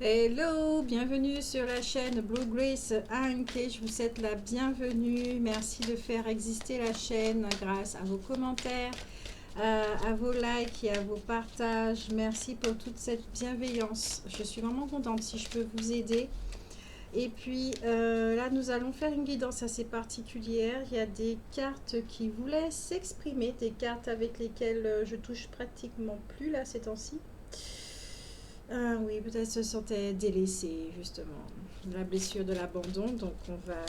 Hello, bienvenue sur la chaîne Blue Grace Inc. Et je vous souhaite la bienvenue. Merci de faire exister la chaîne grâce à vos commentaires, à vos likes et à vos partages. Merci pour toute cette bienveillance. Je suis vraiment contente si je peux vous aider. Et puis là, nous allons faire une guidance assez particulière. Il y a des cartes qui vous laissent s'exprimer, des cartes avec lesquelles je touche pratiquement plus là ces temps-ci. Ah oui, peut-être se sentait délaissé, justement. La blessure de l'abandon, donc on va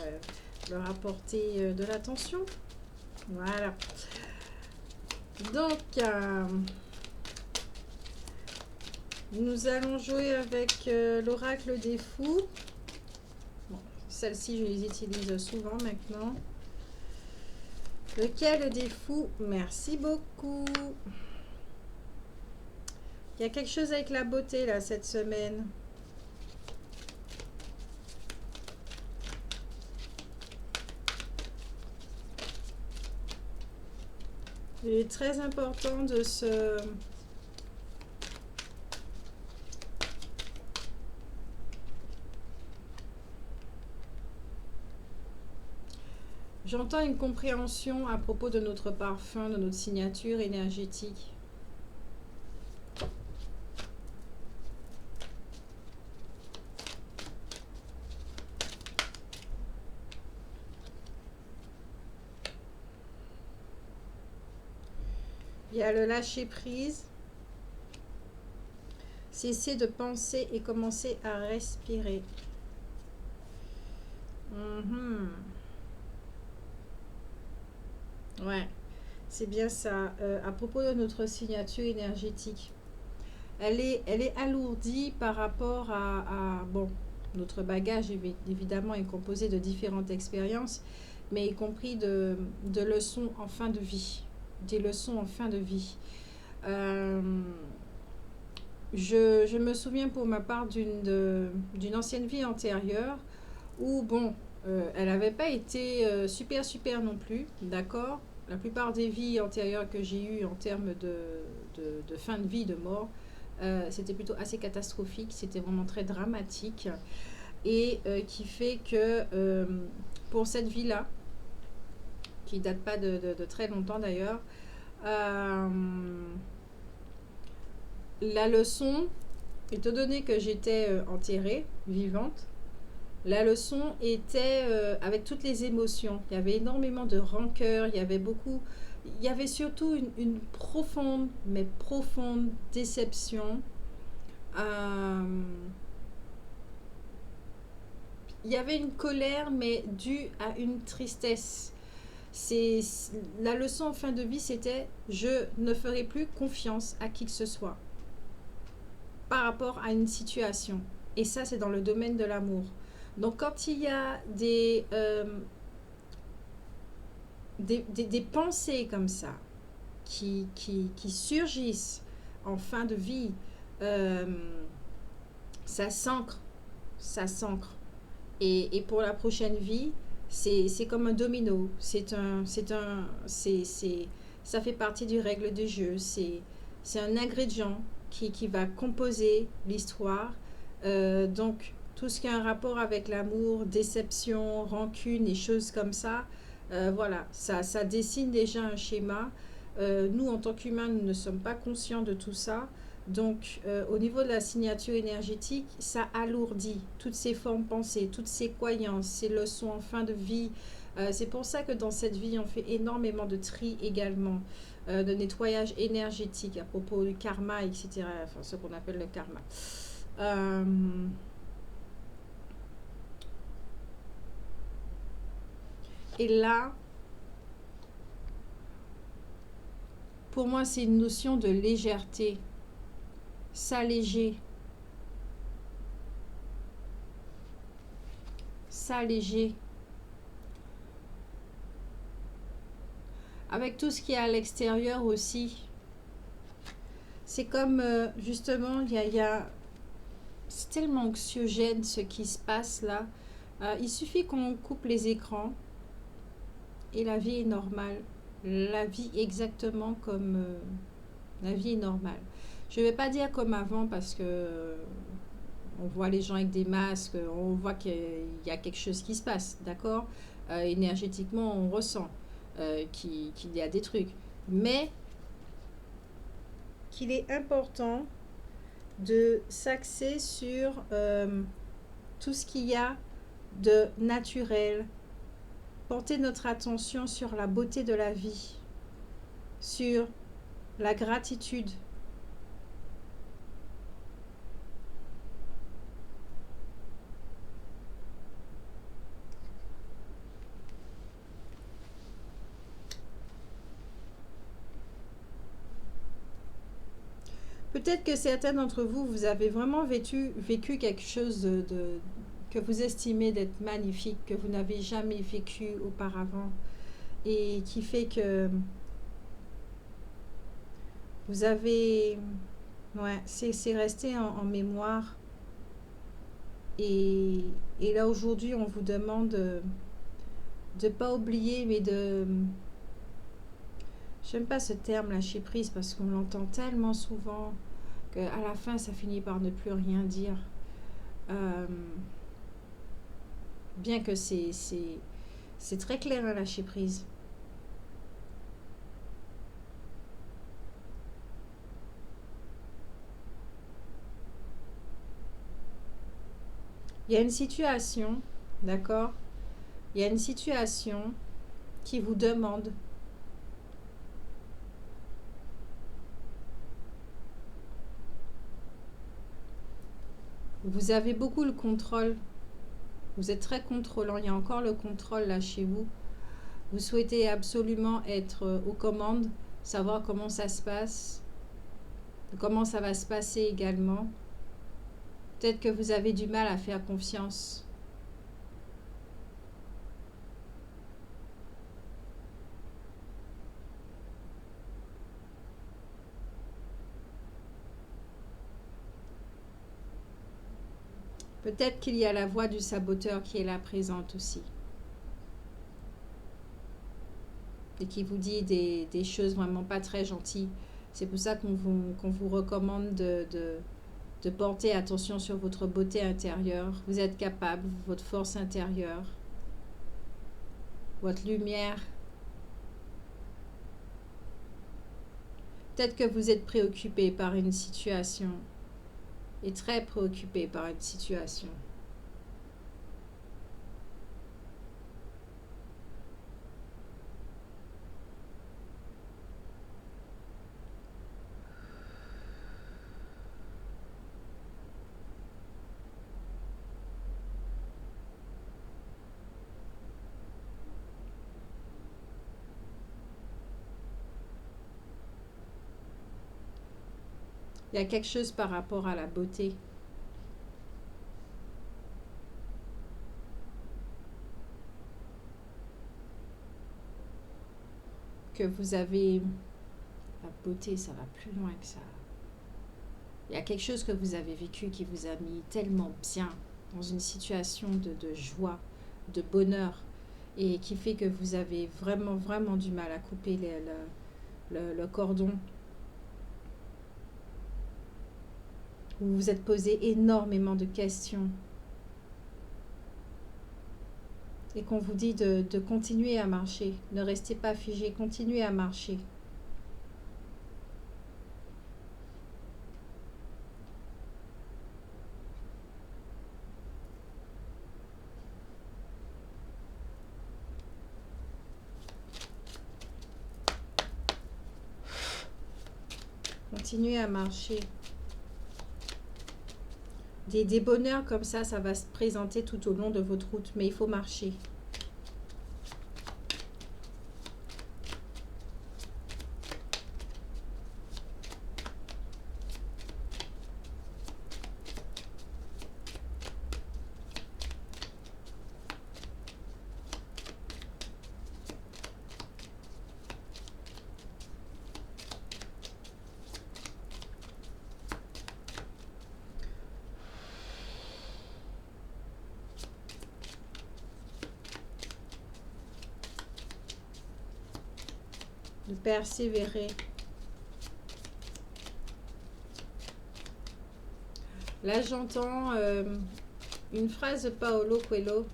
leur apporter de l'attention. Voilà. Donc, nous allons jouer avec l'oracle des fous. Bon, celles-ci, je les utilise souvent maintenant. Lequel des fous? Merci beaucoup. Il y a quelque chose avec la beauté, là, cette semaine. Il est très important de se... J'entends une compréhension à propos de notre parfum, de notre signature énergétique. Il y a le lâcher prise. Cesser de penser et commencer à respirer. Ouais, c'est bien ça. À propos de notre signature énergétique, elle est alourdie par rapport bon, notre bagage évidemment est composé de différentes expériences, mais y compris de leçons en fin de vie, des leçons en fin de vie. Je me souviens pour ma part d'une ancienne vie antérieure où, bon, elle n'avait pas été super non plus, d'accord. La plupart des vies antérieures que j'ai eues en termes de fin de vie, de mort, c'était plutôt assez catastrophique, c'était vraiment très dramatique. Et qui fait que pour cette vie-là, qui date pas de très longtemps d'ailleurs, la leçon, étant donné que j'étais enterrée, vivante, la leçon était avec toutes les émotions. Il y avait énormément de rancœur, il y avait surtout une profonde, mais profonde déception. Il y avait une colère, mais due à une tristesse. La leçon en fin de vie, c'était je ne ferai plus confiance à qui que ce soit par rapport à une situation. Et ça, c'est dans le domaine de l'amour. Donc, quand il y a des pensées comme ça qui surgissent en fin de vie, euh, ça s'ancre, ça s'ancre. Et pour la prochaine vie, c'est comme un domino. Ça fait partie du règle du jeu. C'est un ingrédient qui va composer l'histoire. Donc, tout ce qui a un rapport avec l'amour, déception, rancune et choses comme ça, voilà, ça dessine déjà un schéma. Nous, en tant qu'humains, nous ne sommes pas conscients de tout ça. Donc, au niveau de la signature énergétique, ça alourdit toutes ces formes pensées, toutes ces croyances, ces leçons en fin de vie. C'est pour ça que dans cette vie, on fait énormément de tri également, de nettoyage énergétique à propos du karma, etc. Enfin, ce qu'on appelle le karma. Et là, pour moi, c'est une notion de légèreté, s'alléger, s'alléger. Avec tout ce qui est à l'extérieur aussi. C'est comme, justement, c'est tellement anxiogène ce qui se passe là. Il suffit qu'on coupe les écrans et la vie est normale. La vie exactement comme la vie est normale. Je ne vais pas dire comme avant parce que on voit les gens avec des masques, on voit qu'il y a quelque chose qui se passe, d'accord? Énergétiquement, on ressent qu'il y a des trucs. Mais qu'il est important de s'axer sur tout ce qu'il y a de naturel, porter notre attention sur la beauté de la vie, sur la gratitude. Peut-être que certains d'entre vous, vous avez vraiment vécu quelque chose que vous estimez d'être magnifique, que vous n'avez jamais vécu auparavant, et qui fait que vous avez... Ouais, c'est resté en mémoire. Et là, aujourd'hui, on vous demande de ne pas oublier, mais de... J'aime pas ce terme, lâcher prise, parce qu'on l'entend tellement souvent qu'à la fin, ça finit par ne plus rien dire. Bien que c'est très clair, hein, lâcher prise. Il y a une situation, d'accord? Il y a une situation qui vous demande vous avez beaucoup le contrôle. Vous êtes très contrôlant. Il y a encore le contrôle là chez vous. Vous souhaitez absolument être aux commandes, savoir comment ça se passe, comment ça va se passer également. Peut-être que vous avez du mal à faire confiance. Peut-être qu'il y a la voix du saboteur qui est là présente aussi. Et qui vous dit des choses vraiment pas très gentilles. C'est pour ça qu'on vous recommande de porter attention sur votre beauté intérieure. Vous êtes capable, votre force intérieure, votre lumière. Peut-être que vous êtes préoccupé par une situation et très préoccupé par une situation. Il y a quelque chose par rapport à la beauté. Que vous avez... La beauté, ça va plus loin que ça. Il y a quelque chose que vous avez vécu qui vous a mis tellement bien dans une situation de joie, de bonheur, et qui fait que vous avez vraiment, vraiment du mal à couper le cordon. Vous vous êtes posé énormément de questions. Et qu'on vous dit de continuer à marcher. Ne restez pas figé, continuez à marcher. Continuez à marcher. Des bonheurs comme ça va se présenter tout au long de votre route, mais il faut marcher. De persévérer. Là, j'entends une phrase de Paolo Coelho.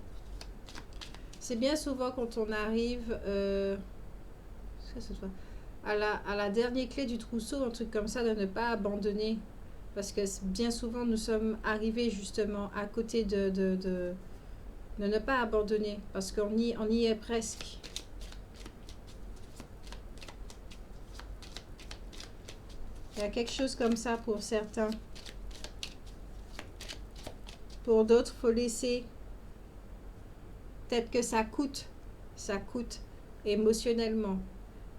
C'est bien souvent quand on arrive à la dernière clé du trousseau, un truc comme ça, de ne pas abandonner. Parce que bien souvent, nous sommes arrivés justement à côté de ne pas abandonner. Parce qu'on y est presque. Il y a quelque chose comme ça pour certains. Pour d'autres, il faut laisser. Peut-être que ça coûte émotionnellement.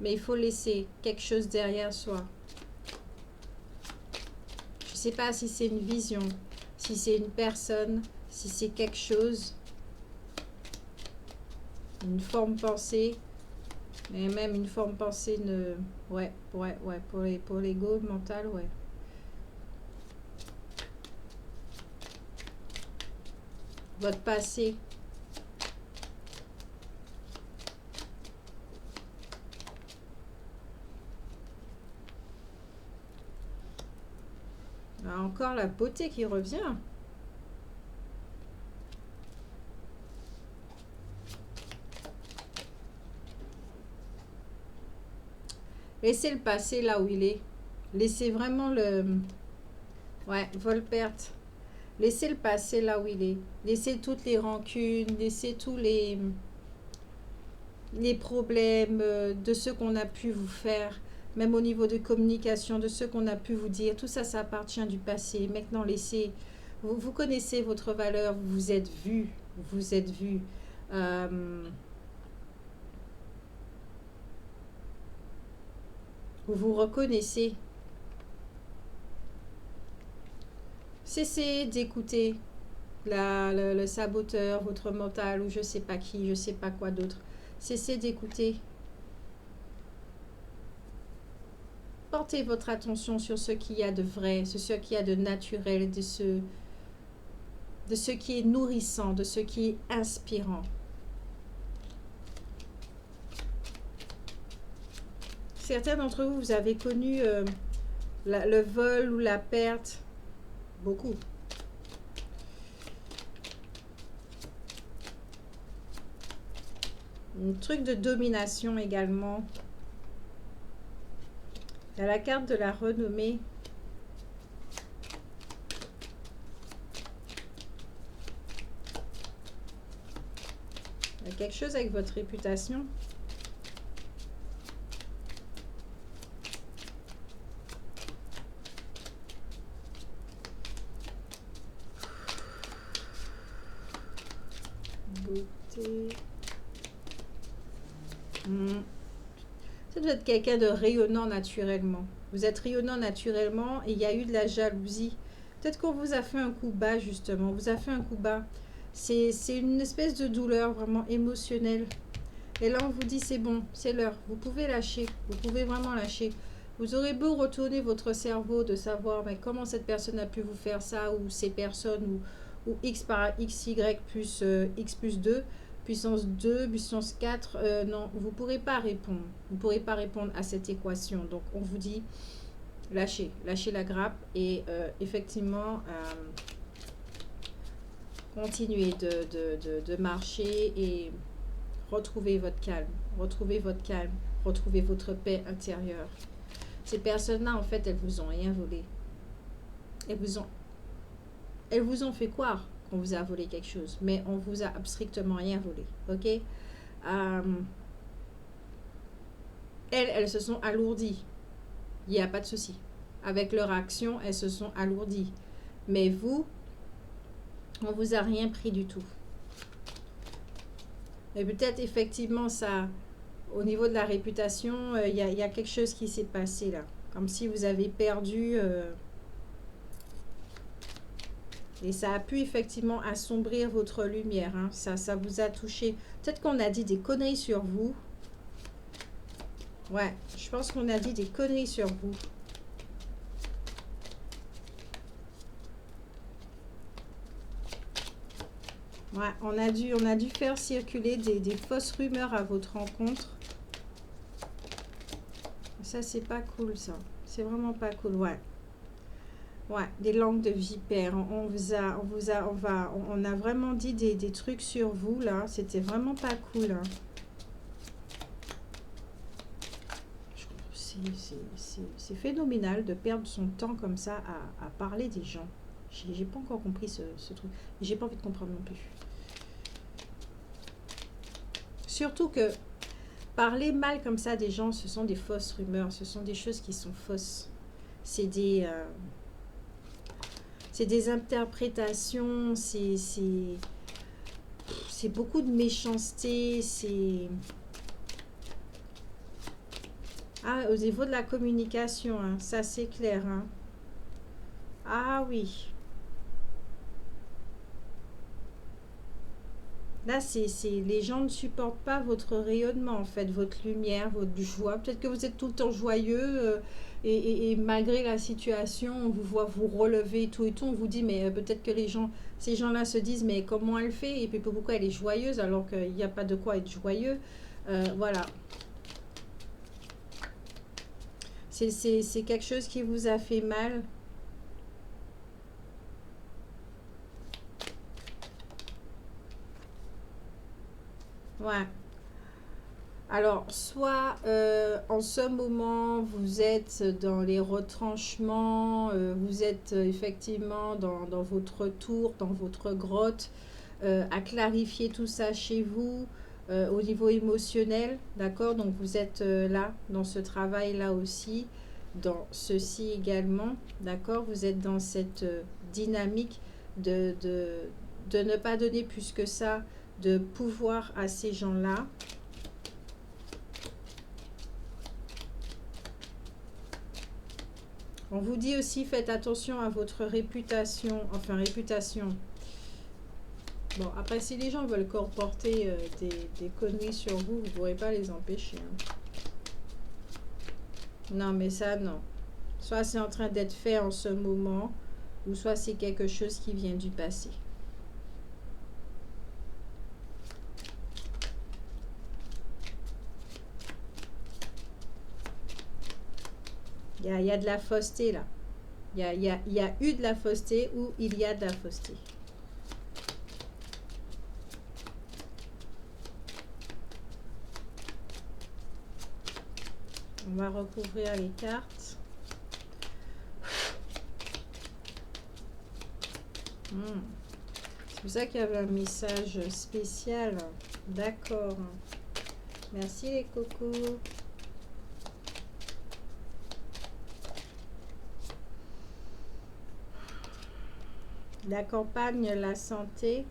Mais il faut laisser quelque chose derrière soi. Je ne sais pas si c'est une vision, si c'est une personne, si c'est quelque chose, une forme pensée, mais même une forme pensée, ouais, pour l'ego mental, ouais. Votre passé. Ah, encore la beauté qui revient. Laissez le passé là où il est. Laissez vraiment le... Ouais, vol-perte. Laissez le passé là où il est. Laissez toutes les rancunes, laissez tous les problèmes de ce qu'on a pu vous faire, même au niveau de communication, de ce qu'on a pu vous dire. Tout ça, ça appartient du passé. Maintenant, laissez... Vous connaissez votre valeur, vous vous êtes vu. Vous êtes vu. Vous vous reconnaissez. Cessez d'écouter le saboteur, votre mental ou je sais pas qui, je sais pas quoi d'autre. Cessez d'écouter. Portez votre attention sur ce qu'il y a de vrai, sur ce qu'il y a de naturel, de ce qui est nourrissant, de ce qui est inspirant. Certains d'entre vous, vous avez connu le vol ou la perte. Beaucoup. Un truc de domination également. Il y a la carte de la renommée. Il y a quelque chose avec votre réputation. Beauté. Ça doit être quelqu'un de rayonnant naturellement. Vous êtes rayonnant naturellement et il y a eu de la jalousie. Peut-être qu'on vous a fait un coup bas justement. On vous a fait un coup bas. C'est une espèce de douleur vraiment émotionnelle. Et là, on vous dit c'est bon, c'est l'heure. Vous pouvez lâcher. Vous pouvez vraiment lâcher. Vous aurez beau retourner votre cerveau de savoir mais comment cette personne a pu vous faire ça ou ces personnes ou X par XY plus X plus 2. Puissance 2, puissance 4, non, vous ne pourrez pas répondre. Vous ne pourrez pas répondre à cette équation. Donc, on vous dit, lâchez la grappe et effectivement, continuez de marcher et retrouvez votre calme. Retrouvez votre calme. Retrouvez votre paix intérieure. Ces personnes-là, en fait, elles vous ont rien volé. Elles vous ont fait croire qu'on vous a volé quelque chose, mais on vous a strictement rien volé, ok? Elles se sont alourdies, il n'y a pas de souci. Avec leur action, elles se sont alourdies, mais vous, on vous a rien pris du tout. Et peut-être effectivement ça, au niveau de la réputation, il y a quelque chose qui s'est passé là, comme si vous avez perdu... Et ça a pu effectivement assombrir votre lumière. Hein. Ça vous a touché. Peut-être qu'on a dit des conneries sur vous. Ouais, je pense qu'on a dit des conneries sur vous. Ouais, on a dû faire circuler des fausses rumeurs à votre rencontre. Ça, c'est pas cool, ça. C'est vraiment pas cool, ouais. Ouais, des langues de vipère. On a vraiment dit des trucs sur vous là. C'était vraiment pas cool, hein. C'est phénoménal de perdre son temps comme ça à parler des gens. J'ai pas encore compris ce truc. J'ai pas envie de comprendre non plus. Surtout que parler mal comme ça des gens, ce sont des fausses rumeurs. Ce sont des choses qui sont fausses. C'est des interprétations. C'est beaucoup de méchanceté. Ah, au niveau de la communication, hein, ça c'est clair, hein. Ah oui. Là, les gens ne supportent pas votre rayonnement, en fait, votre lumière, votre joie. Peut-être que vous êtes tout le temps joyeux et malgré la situation, on vous voit vous relever tout et tout. On vous dit, mais peut-être que ces gens-là se disent, mais comment elle fait? Et puis pourquoi elle est joyeuse alors qu'il n'y a pas de quoi être joyeux? Voilà. C'est quelque chose qui vous a fait mal. Ouais. Alors, soit en ce moment, vous êtes dans les retranchements, vous êtes effectivement dans votre tour, dans votre grotte, à clarifier tout ça chez vous au niveau émotionnel, d'accord? Donc, vous êtes là, dans ce travail-là aussi, dans ceci également, d'accord? Vous êtes dans cette dynamique de ne pas donner plus que ça de pouvoir à ces gens-là. On vous dit aussi, faites attention à votre réputation. Enfin, réputation. Bon, après, si les gens veulent colporter des conneries sur vous, vous ne pourrez pas les empêcher, hein. Non, mais ça, non. Soit c'est en train d'être fait en ce moment, ou soit c'est quelque chose qui vient du passé. Il y a de la fausseté, là. Il y a eu de la fausseté ou il y a de la fausseté. On va recouvrir les cartes. C'est pour ça qu'il y avait un message spécial. D'accord. Merci les cocos. La campagne, la santé.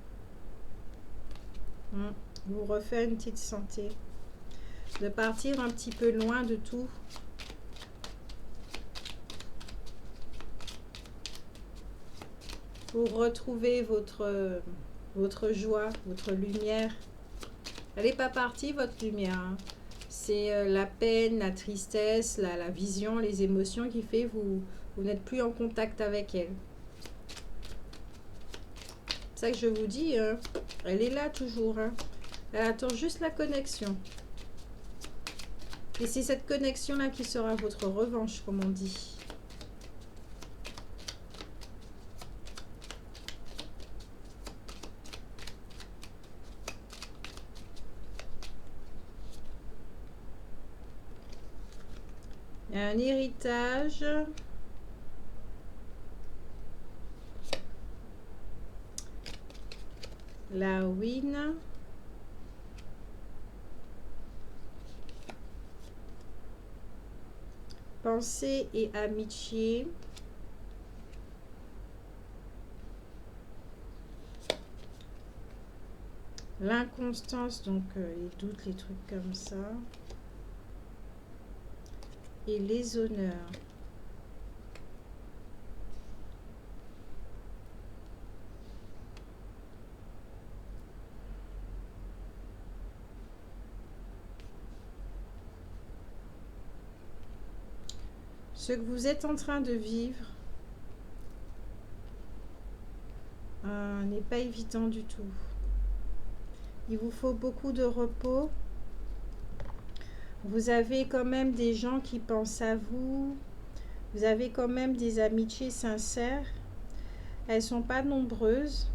Vous refait une petite santé. De partir un petit peu loin de tout. Pour retrouver votre joie, votre lumière. Elle n'est pas partie, votre lumière, hein. C'est la peine, la tristesse, la vision, les émotions qui fait vous n'êtes plus en contact avec elle. C'est ça que je vous dis, hein. Elle est là toujours, hein. Elle attend juste la connexion. Et c'est cette connexion-là qui sera votre revanche, comme on dit. Il y a un héritage. La win. Pensée et amitié. L'inconstance, donc les doutes, les trucs comme ça. Et les honneurs. Ce que vous êtes en train de vivre n'est pas évident du tout. Il vous faut beaucoup de repos. Vous avez quand même des gens qui pensent à vous. Vous avez quand même des amitiés sincères. Elles sont pas nombreuses.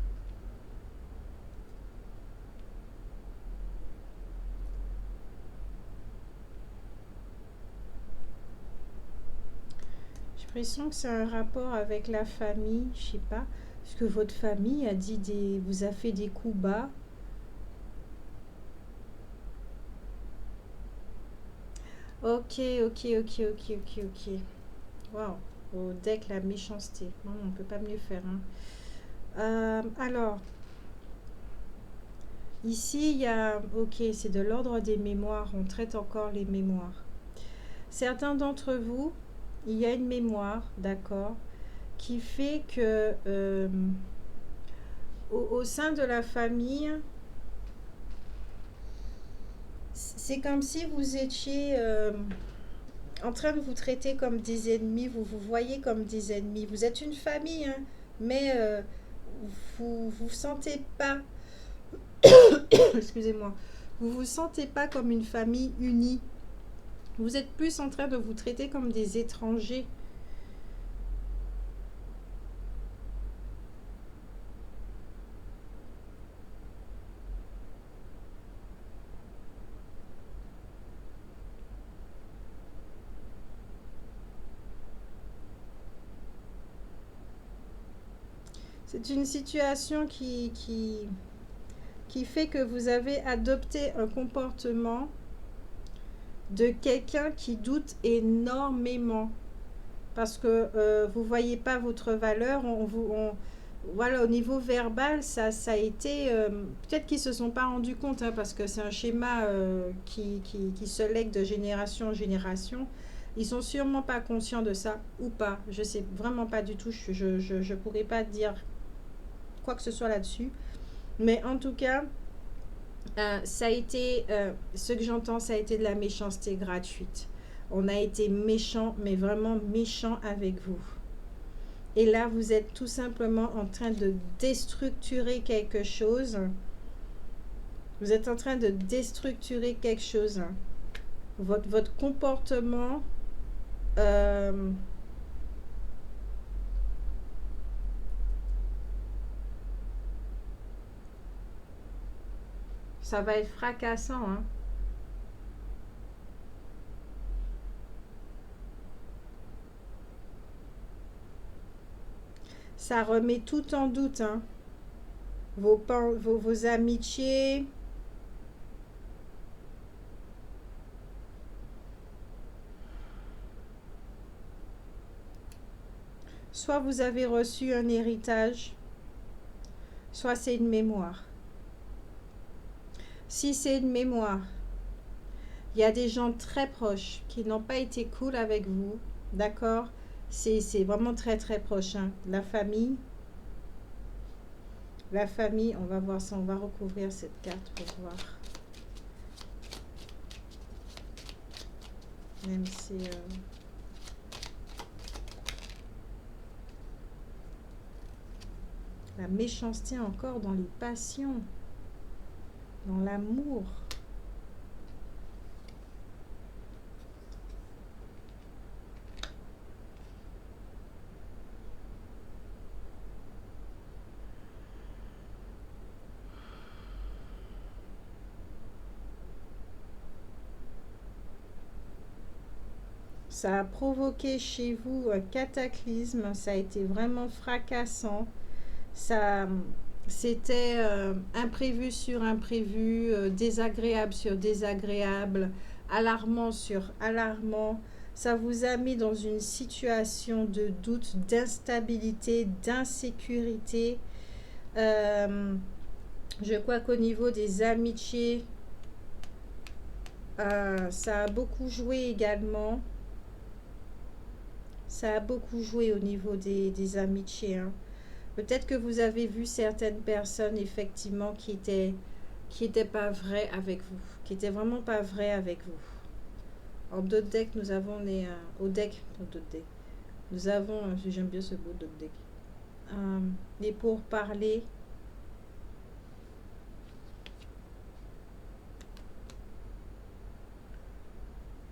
J'ai l'impression que c'est un rapport avec la famille, je sais pas. Parce que votre famille a dit vous a fait des coups bas. Ok, ok, ok, ok, ok, ok. Waouh. Au deck, la méchanceté. Non, on peut pas mieux faire, hein. Alors, ici, il y a... Ok, c'est de l'ordre des mémoires. On traite encore les mémoires. Certains d'entre vous, il y a une mémoire, d'accord, qui fait que au sein de la famille, c'est comme si vous étiez en train de vous traiter comme des ennemis, vous vous voyez comme des ennemis. Vous êtes une famille, hein, mais vous sentez pas, excusez-moi, vous vous sentez pas comme une famille unie. Vous êtes plus en train de vous traiter comme des étrangers. C'est une situation qui fait que vous avez adopté un comportement de quelqu'un qui doute énormément parce que vous ne voyez pas votre valeur. Voilà, au niveau verbal, ça a été... peut-être qu'ils ne se sont pas rendus compte, hein, parce que c'est un schéma qui se lègue de génération en génération. Ils sont sûrement pas conscients de ça, ou pas. Je sais vraiment pas du tout. Je pourrais pas dire quoi que ce soit là-dessus. Mais en tout cas, ça a été, ce que j'entends, ça a été de la méchanceté gratuite. On a été méchant, mais vraiment méchant avec vous. Et là, vous êtes tout simplement en train de déstructurer quelque chose. Vous êtes en train de déstructurer quelque chose. Votre comportement, euh, ça va être fracassant, hein. Ça remet tout en doute, hein. Vos amitiés. Soit vous avez reçu un héritage, soit c'est une mémoire. Si c'est une mémoire, il y a des gens très proches qui n'ont pas été cool avec vous, d'accord? C'est vraiment très très proche, hein. La famille, on va voir ça, on va recouvrir cette carte pour voir. Même si... la méchanceté encore dans les passions, dans l'amour. Ça a provoqué chez vous un cataclysme, ça a été vraiment fracassant. Ça, c'était imprévu sur imprévu, désagréable sur désagréable, alarmant sur alarmant. Ça vous a mis dans une situation de doute, d'instabilité, d'insécurité. Euh, je crois qu'au niveau des amitiés, ça a beaucoup joué également. Ça a beaucoup joué au niveau des amitiés, hein. Peut-être que vous avez vu certaines personnes effectivement qui étaient pas vraies avec vous, qui étaient vraiment pas vraies avec vous. En d'autres decks, nous avons au deck, dans d'autres decks, nous avons, j'aime bien ce beau d'autres deck, les pourparlers.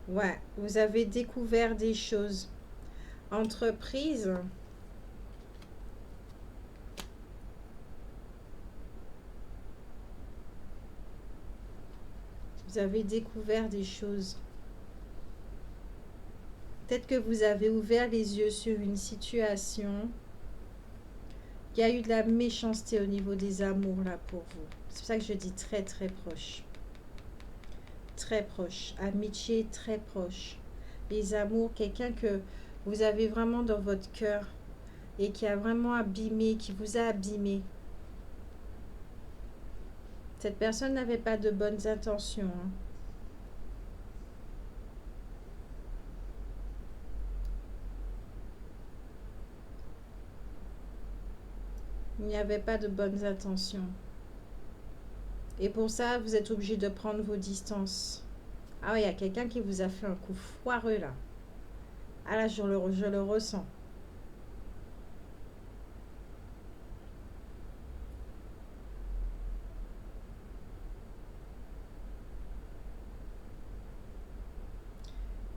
Ouais, vous avez découvert des choses. entreprise. Vous avez découvert des choses. Peut-être que vous avez ouvert les yeux sur une situation. Il y a eu de la méchanceté au niveau des amours là pour vous. C'est pour ça que je dis très très proche. Très proche. Amitié très proche. Les amours, quelqu'un que vous avez vraiment dans votre cœur et qui a vraiment abîmé, qui vous a abîmé. Cette personne n'avait pas de bonnes intentions. Hein. Il n'y avait pas de bonnes intentions. Et pour ça, vous êtes obligé de prendre vos distances. Ah oui, il y a quelqu'un qui vous a fait un coup foireux là. Ah là, je le ressens.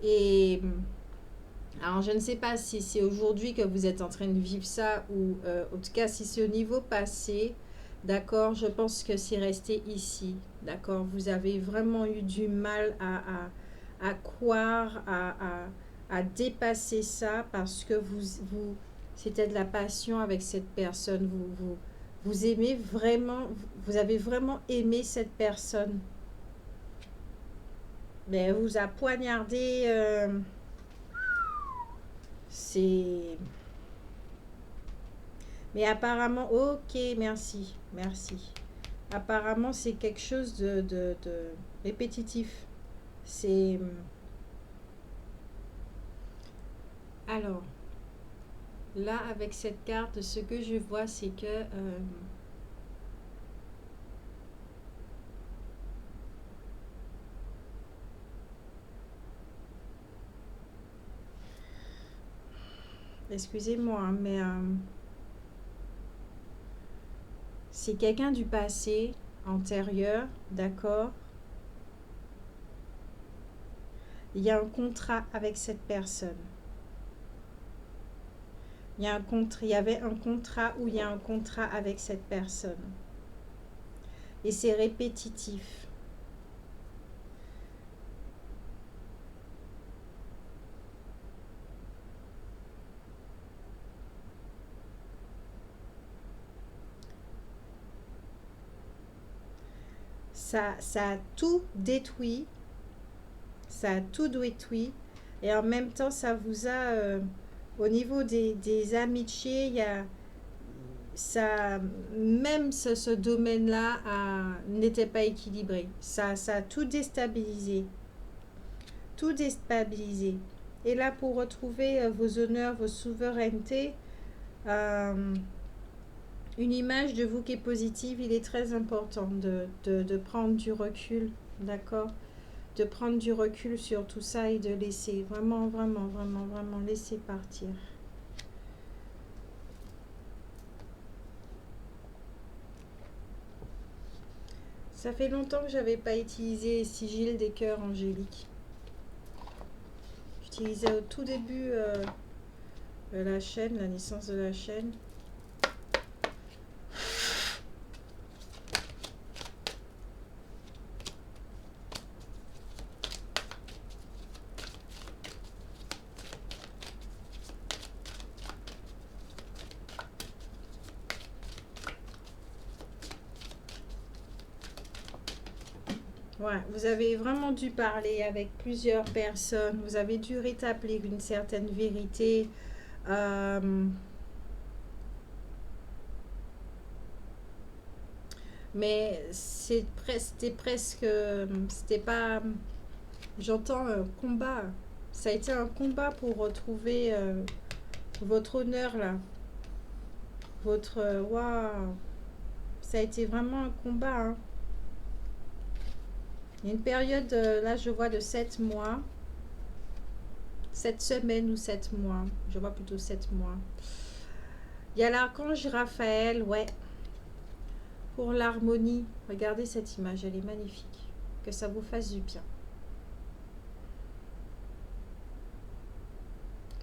Et alors, je ne sais pas si c'est aujourd'hui que vous êtes en train de vivre ça ou en tout cas, si c'est au niveau passé, d'accord, je pense que c'est resté ici, d'accord. Vous avez vraiment eu du mal à croire, à dépasser ça parce que c'était de la passion avec cette personne. Vous aimez vraiment, vous avez vraiment aimé cette personne. Mais elle vous a poignardé. C'est... Mais apparemment, ok, merci, merci. Apparemment, c'est quelque chose de répétitif. C'est... Alors, là, avec cette carte, ce que je vois, c'est que... excusez-moi, hein, mais... c'est quelqu'un du passé, antérieur, d'accord? Il y a un contrat avec cette personne. Il y avait un contrat ou il y a un contrat avec cette personne. Et c'est répétitif. Ça a tout détruit. Ça a tout détruit. Et en même temps, ça vous a... au niveau des amitiés, il y a... Ça, même ce domaine-là n'était pas équilibré. Ça a tout déstabilisé. Tout déstabilisé. Et là, pour retrouver vos honneurs, vos souverainetés, une image de vous qui est positive, il est très important de prendre du recul, d'accord? De prendre du recul sur tout ça et de laisser, vraiment, vraiment, vraiment, vraiment laisser partir. Ça fait longtemps que j'avais pas utilisé Sigil des cœurs angéliques. J'utilisais au tout début de la chaîne, la naissance de la chaîne. Ouais, vous avez vraiment dû parler avec plusieurs personnes. Vous avez dû rétablir une certaine vérité. Mais c'était presque... C'était pas... J'entends un combat. Ça a été un combat pour retrouver votre honneur là. Votre... Waouh. Ça a été vraiment un combat. Hein. Il y a une période, là je vois de 7 mois. 7 semaines ou 7 mois. Je vois plutôt 7 mois. Il y a l'archange Raphaël, ouais. Pour l'harmonie. Regardez cette image, elle est magnifique. Que ça vous fasse du bien.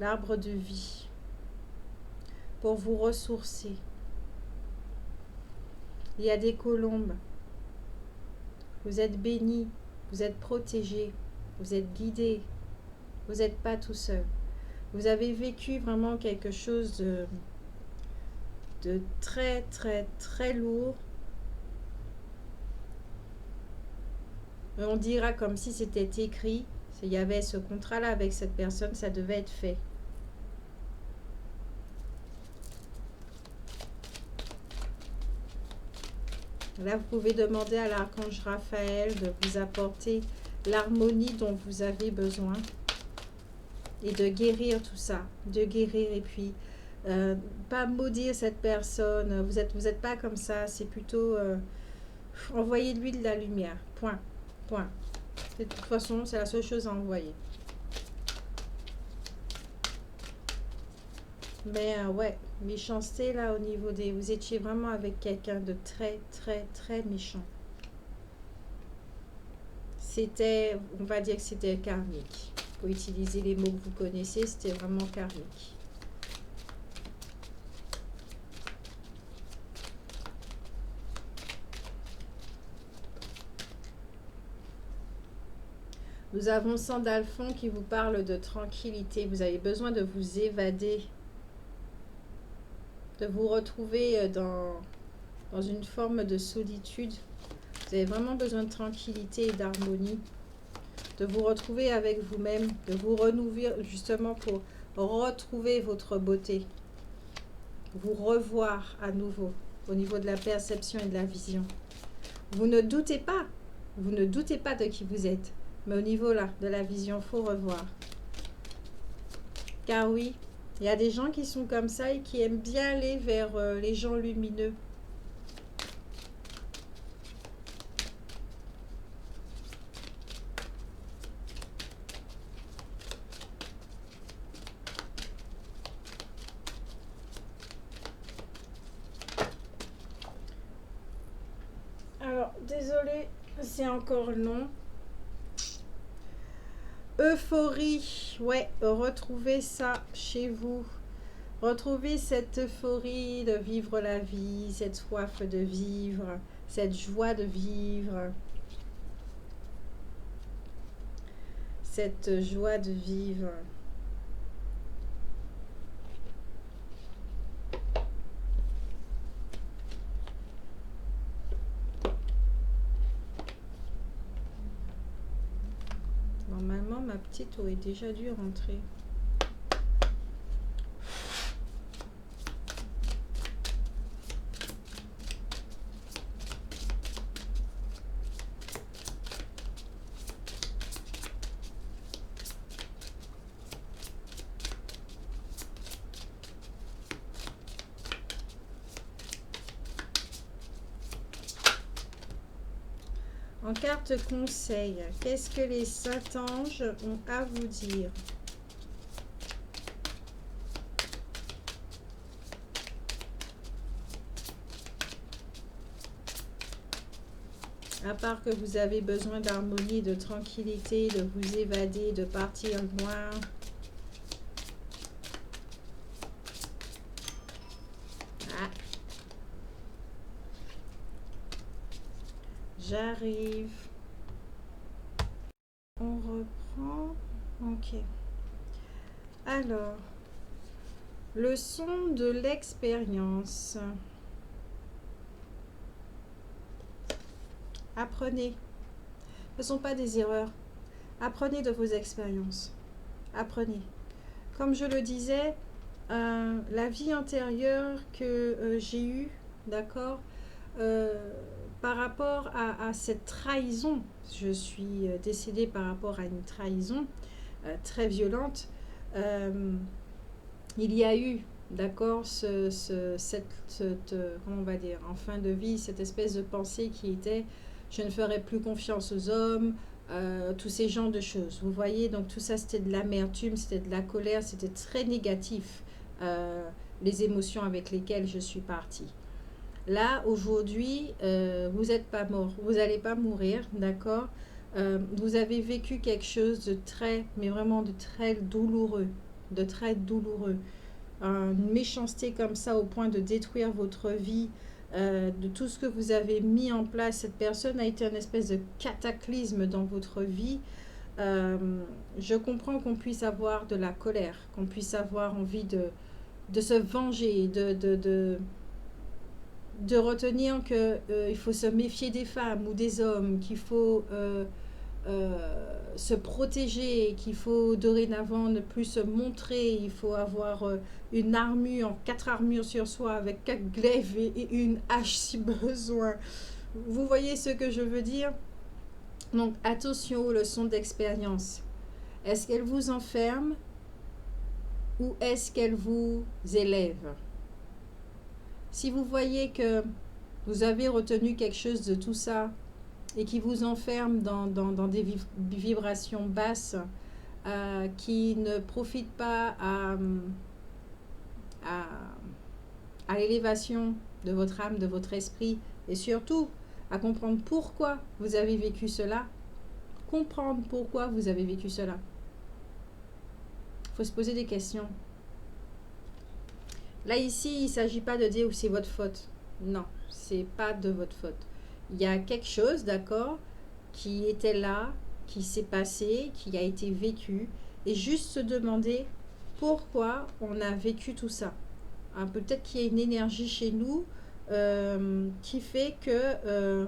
l'arbre de vie, pour vous ressourcer. Il y a des colombes. Vous êtes bénis, vous êtes protégés, vous êtes guidés. Vous n'êtes pas tout seul. Vous avez vécu vraiment quelque chose de très, très, très lourd. On dira comme si c'était écrit. Il y avait ce contrat-là avec cette personne, ça devait être fait. Là, vous pouvez demander à l'archange Raphaël de vous apporter l'harmonie dont vous avez besoin et de guérir tout ça, de guérir et puis pas maudire cette personne. Vous êtes pas comme ça, c'est plutôt envoyer-lui de la lumière. Point, point. De toute façon, c'est la seule chose à envoyer. Mais ouais, méchanceté là au niveau des... Vous étiez vraiment avec quelqu'un de très, très, très méchant. C'était, on va dire que c'était karmique. Pour utiliser les mots que vous connaissez, c'était vraiment karmique. Nous avons Sandalphon qui vous parle de tranquillité. Vous avez besoin de vous évader, de vous retrouver dans une forme de solitude. Vous avez vraiment besoin de tranquillité et d'harmonie, de vous retrouver avec vous-même, de vous renouveler justement pour retrouver votre beauté, vous revoir à nouveau au niveau de la perception et de la vision. Vous ne doutez pas de qui vous êtes, mais au niveau là de la vision, il faut revoir. Car oui, il y a des gens qui sont comme ça et qui aiment bien aller vers les gens lumineux. Alors, désolé, c'est encore long. Euphorie, ouais, retrouvez ça chez vous. Retrouvez cette euphorie de vivre la vie, cette soif de vivre, cette joie de vivre. Cette joie de vivre. Normalement, ma petite aurait déjà dû rentrer. En carte conseil, qu'est-ce que les saints-anges ont à vous dire? À part que vous avez besoin d'harmonie, de tranquillité, de vous évader, de partir loin. Ah. J'arrive. On reprend. Ok. Alors, leçon de l'expérience. Apprenez. Ce ne sont pas des erreurs. Apprenez de vos expériences. Apprenez. Comme je le disais, la vie antérieure que j'ai eue, d'accord, par rapport à cette trahison, je suis décédée par rapport à une trahison très violente. Il y a eu, d'accord, comment on va dire, en fin de vie, cette espèce de pensée qui était je ne ferai plus confiance aux hommes, tous ces genres de choses. Vous voyez, donc tout ça c'était de l'amertume, c'était de la colère, c'était très négatif, les émotions avec lesquelles je suis partie. Là, aujourd'hui, vous n'êtes pas mort, vous n'allez pas mourir, d'accord. Vous avez vécu quelque chose de très, mais vraiment de très douloureux, de très douloureux. Une méchanceté comme ça au point de détruire votre vie, de tout ce que vous avez mis en place. Cette personne a été une espèce de cataclysme dans votre vie. Je comprends qu'on puisse avoir de la colère, qu'on puisse avoir envie de se venger, de retenir que il faut se méfier des femmes ou des hommes, qu'il faut se protéger, qu'il faut dorénavant ne plus se montrer, il faut avoir une armure, 4 armures sur soi avec 4 glaives et une hache si besoin. Vous voyez ce que je veux dire? Donc attention aux leçons d'expérience. Est-ce qu'elle vous enferme ou est-ce qu'elle vous élève? Si vous voyez que vous avez retenu quelque chose de tout ça et qui vous enferme dans des vibrations basses, qui ne profitent pas à l'élévation de votre âme, de votre esprit, et surtout à comprendre pourquoi vous avez vécu cela, comprendre pourquoi vous avez vécu cela. Il faut se poser des questions. Là, ici, il ne s'agit pas de dire que c'est votre faute. Non, c'est pas de votre faute. Il y a quelque chose, d'accord, qui était là, qui s'est passé, qui a été vécu, et juste se demander pourquoi on a vécu tout ça. Hein, peut-être qu'il y a une énergie chez nous qui fait que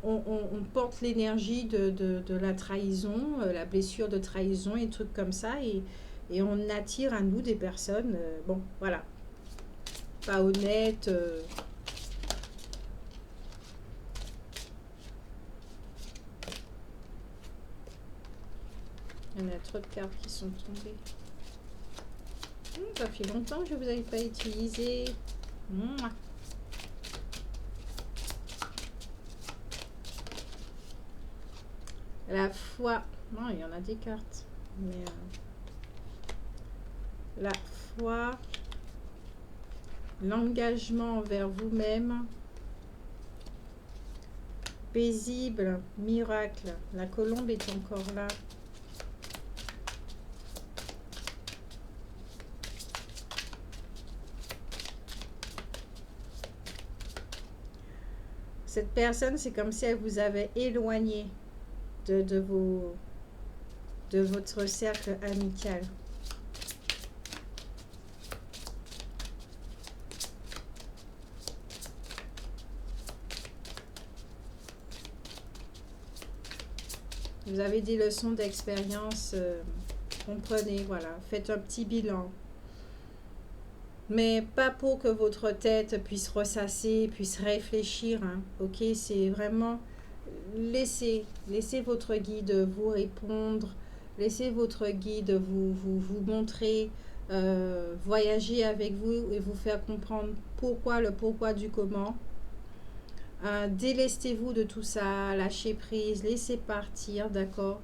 on porte l'énergie de la trahison, la blessure de trahison et trucs comme ça, et on attire à nous des personnes, bon, voilà, pas honnêtes. Il y en a trop de cartes qui sont tombées. Ça fait longtemps que je ne vous avais pas utilisé. La foi. Non, il y en a des cartes. Mais la foi. L'engagement envers vous-même. Paisible. Miracle. La colombe est encore là. Cette personne, c'est comme si elle vous avait éloigné de votre cercle amical. Vous avez des leçons d'expérience, comprenez, voilà, faites un petit bilan. Mais pas pour que votre tête puisse ressasser, puisse réfléchir, hein, ok? C'est vraiment laissez votre guide vous répondre, laissez votre guide vous montrer, voyager avec vous et vous faire comprendre pourquoi, le pourquoi du comment. Délestez-vous de tout ça, lâchez prise, laissez partir, d'accord?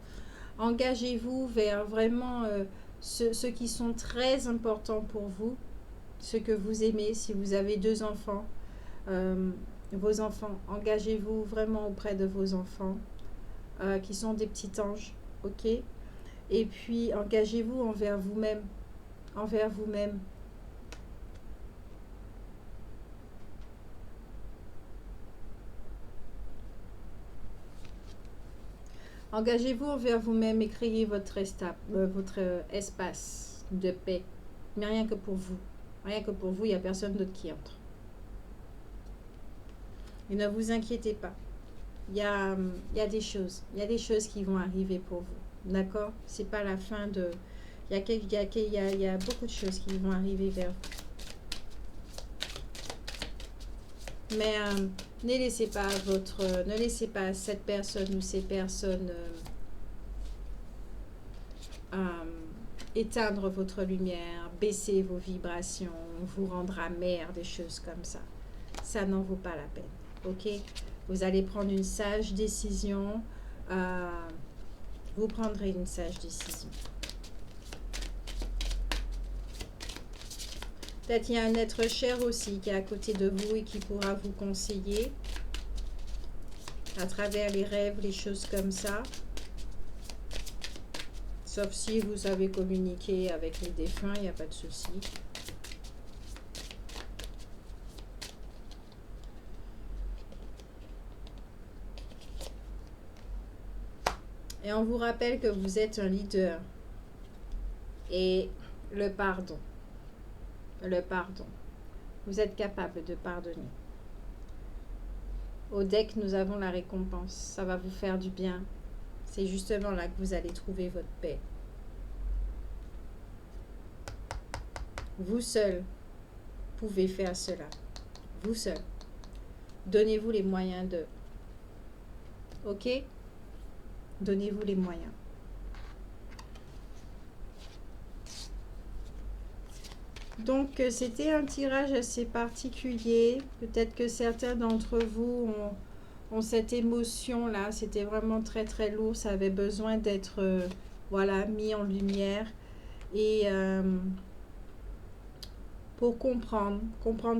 Engagez-vous vers vraiment ceux qui sont très importants pour vous, ceux que vous aimez. Si vous avez 2 enfants, vos enfants, engagez-vous vraiment auprès de vos enfants qui sont des petits anges, ok? Et puis engagez-vous envers vous-même, envers vous-même. Engagez-vous envers vous-même et créez votre espace de paix, mais rien que pour vous. Rien que pour vous, il n'y a personne d'autre qui entre. Et ne vous inquiétez pas. Il y a des choses. Il y a des choses qui vont arriver pour vous. D'accord? C'est pas la fin de... Il y a beaucoup de choses qui vont arriver vers vous. Mais ne laissez pas cette personne ou ces personnes éteindre votre lumière, baisser vos vibrations, vous rendre amer, des choses comme ça. Ça n'en vaut pas la peine. Ok? Vous allez prendre une sage décision. Vous prendrez une sage décision. Peut-être il y a un être cher aussi qui est à côté de vous et qui pourra vous conseiller à travers les rêves, les choses comme ça. Sauf si vous savez communiquer avec les défunts, il n'y a pas de souci. Et on vous rappelle que vous êtes un leader. Et le pardon. Le pardon. Vous êtes capable de pardonner. Au deck, nous avons la récompense. Ça va vous faire du bien. C'est justement là que vous allez trouver votre paix. Vous seul pouvez faire cela. Vous seul. Donnez-vous les moyens de. Ok? Donnez-vous les moyens. Donc, c'était un tirage assez particulier. Peut-être que certains d'entre vous ont cette émotion-là. C'était vraiment très, très lourd. Ça avait besoin d'être voilà, mis en lumière. Et pour comprendre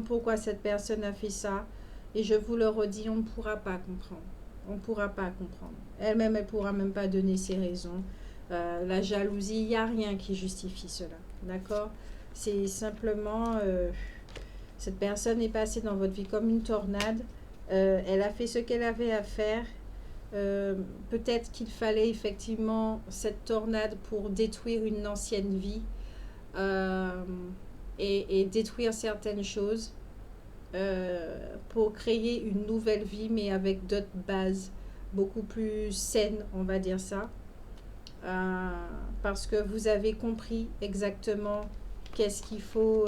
pourquoi cette personne a fait ça. Et je vous le redis, on ne pourra pas comprendre. On ne pourra pas comprendre. Elle-même, elle ne pourra même pas donner ses raisons. La jalousie, il n'y a rien qui justifie cela. D'accord? C'est simplement, cette personne est passée dans votre vie comme une tornade. Elle a fait ce qu'elle avait à faire. Peut-être qu'il fallait effectivement cette tornade pour détruire une ancienne vie et détruire certaines choses pour créer une nouvelle vie, mais avec d'autres bases beaucoup plus saines, on va dire ça. Parce que vous avez compris exactement qu'est-ce qu'il faut,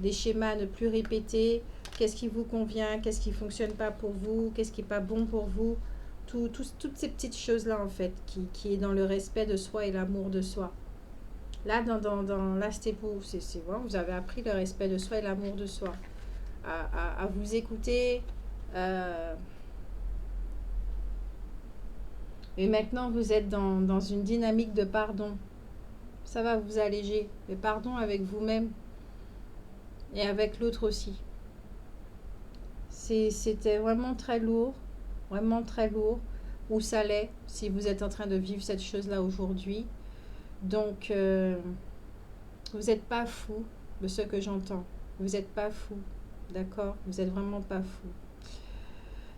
des schémas à ne plus répéter, qu'est-ce qui vous convient, qu'est-ce qui ne fonctionne pas pour vous, qu'est-ce qui n'est pas bon pour vous. Toutes ces petites choses-là, en fait, qui est dans le respect de soi et l'amour de soi. Là, là c'était pour, c'est bon, vous avez appris le respect de soi et l'amour de soi. À vous écouter. Et maintenant, vous êtes dans une dynamique de pardon. Ça va vous alléger. Le pardon avec vous-même et avec l'autre aussi. C'était vraiment très lourd. Vraiment très lourd. Ou ça l'est, si vous êtes en train de vivre cette chose-là aujourd'hui. Donc, vous n'êtes pas fou de ce que j'entends. Vous n'êtes pas fou. D'accord? Vous n'êtes vraiment pas fou.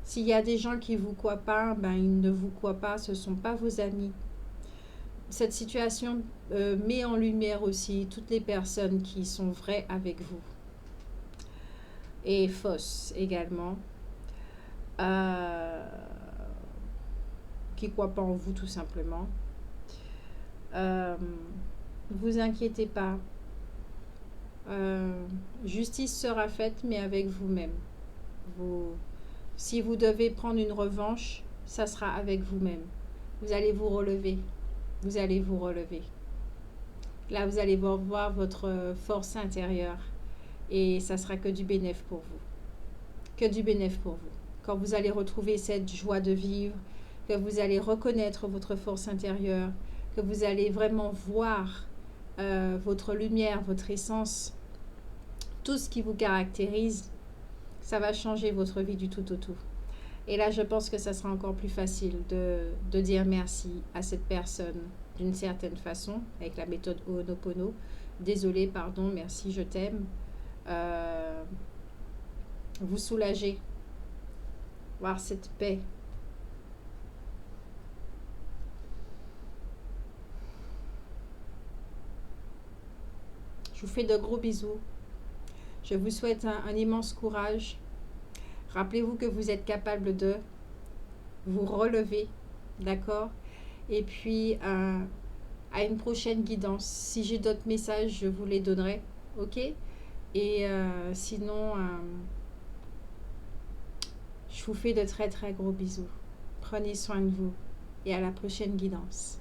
S'il y a des gens qui ne vous croient pas, ben ils ne vous croient pas, ce ne sont pas vos amis. Cette situation met en lumière aussi toutes les personnes qui sont vraies avec vous. Et fausses également. Qui ne croient pas en vous tout simplement. Vous inquiétez pas. Justice sera faite, mais avec vous-même. Si vous devez prendre une revanche, ça sera avec vous-même. Vous allez vous relever. Vous allez vous relever. Là, vous allez voir votre force intérieure. Et ça sera que du bénéfice pour vous. Que du bénéfice pour vous. Quand vous allez retrouver cette joie de vivre, que vous allez reconnaître votre force intérieure, que vous allez vraiment voir votre lumière, votre essence, tout ce qui vous caractérise, ça va changer votre vie du tout au tout. Et là, je pense que ça sera encore plus facile de dire merci à cette personne d'une certaine façon, avec la méthode Ho'oponopono. Désolé, pardon, merci, je t'aime. Vous soulager, voir cette paix. Je vous fais de gros bisous. Je vous souhaite un immense courage. Rappelez-vous que vous êtes capable de vous relever, d'accord? Et puis, à une prochaine guidance. Si j'ai d'autres messages, je vous les donnerai, ok? Et sinon, je vous fais de très très gros bisous. Prenez soin de vous et à la prochaine guidance.